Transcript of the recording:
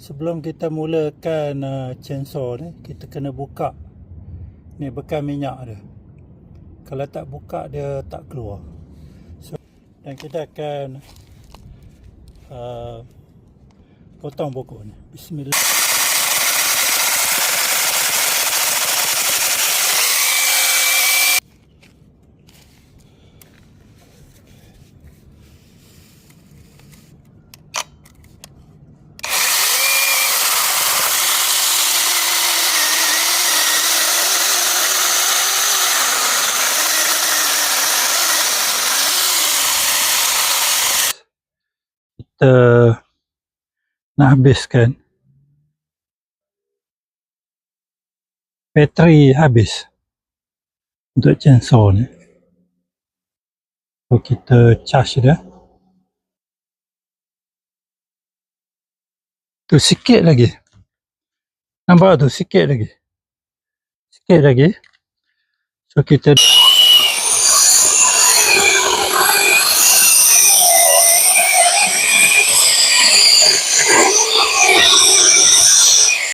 Sebelum kita mulakan chainsaw ni, kita kena buka ni bekas minyak dia. Kalau tak buka dia tak keluar. So, dan kita akan potong pokok ni. Bismillah. Kita nak habiskan, bateri habis untuk chainsaw ni. So kita charge dia. Tu sikit lagi. Nampak tu sikit lagi. Sikit lagi. So kita